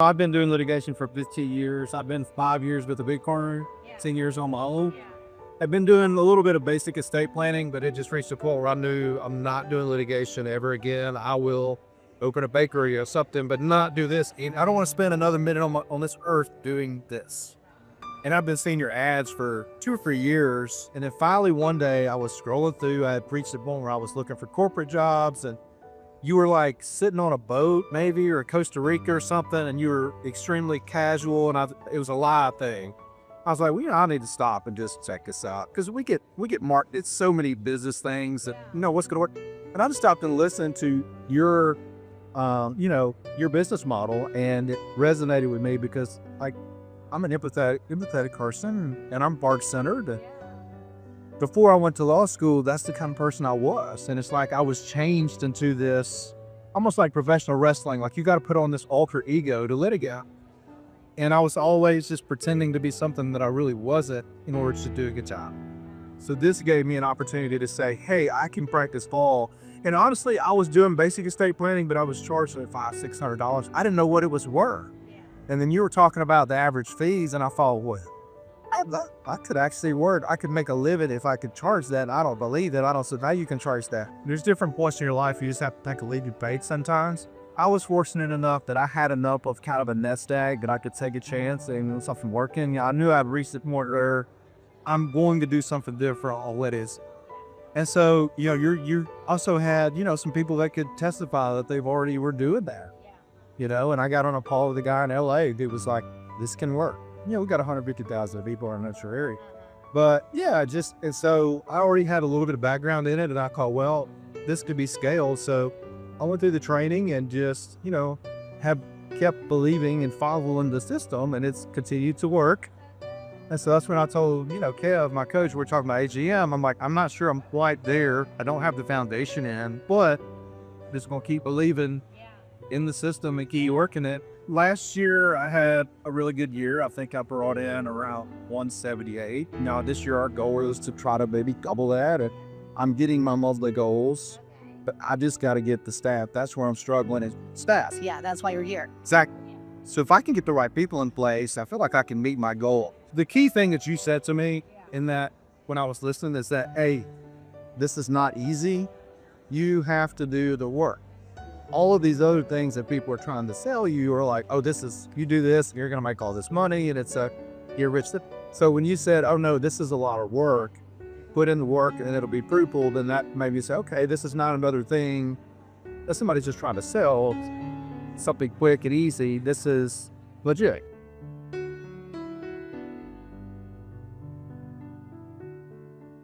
I've been doing litigation for 15 years. I've been 5 years with a big firm, 10 years on my own. I've been doing a little bit of basic estate planning, but it just reached a point where I knew I'm not doing litigation ever again. I will open a bakery or something, but not do this. And I don't want to spend another minute on this earth doing this. And I've been seeing your ads for 2 or 3 years. And then finally one day I was scrolling through, I had reached the point where I was looking for corporate jobs, and you were like sitting on a boat maybe, or Costa Rica or something, and you were extremely casual, and it was a live thing. I was like, well, I need to stop and just check this out, because we get marked. It's so many business things that, what's going to work. And I just stopped and listened to your, your business model, and it resonated with me because, like, I'm an empathetic person, and I'm heart-centered. Before I went to law school, that's the kind of person I was. And it's like I was changed into this, almost like professional wrestling. Like, you got to put on this alter ego to litigate. And I was always just pretending to be something that I really wasn't in order to do a good job. So this gave me an opportunity to say, hey, I can practice law. And honestly, I was doing basic estate planning, but I was charged like $500-600. I didn't know what it was worth. And then you were talking about the average fees, and I thought, well, I could actually work. I could make a living if I could charge that. I don't believe that. I don't. So now you can charge that. There's different points in your life. You just have to take a leap of faith sometimes. I was fortunate enough that I had enough of kind of a nest egg that I could take a chance and something working. I knew I'd reached the point where I'm going to do something different. All it is. And so, you also had, some people that could testify that they've already were doing that, and I got on a call with a guy in LA who was like, this can work. We got 150,000 people in our area. But and so I already had a little bit of background in it, and I thought, well, this could be scaled. So I went through the training and just, have kept believing and following the system, and it's continued to work. And so that's when I told, Kev, my coach, we're talking about AGM. I'm like, I'm not sure I'm quite there. I don't have the foundation in, but I'm just going to keep believing in the system and keep working it. Last year, I had a really good year. I think I brought in around 178. Now, this year, our goal is to try to maybe double that. And I'm getting my monthly goals, but I just got to get the staff. That's where I'm struggling, is staff. Yeah, that's why you're here. Exactly. So if I can get the right people in place, I feel like I can meet my goal. The key thing that you said to me in that when I was listening is that, hey, this is not easy. You have to do the work. All of these other things that people are trying to sell you are like, oh, you do this, you're going to make all this money, and you're rich. So when you said, oh no, this is a lot of work, put in the work and it'll be fruitful, then that made me say, okay, this is not another thing that somebody's just trying to sell something quick and easy. This is legit.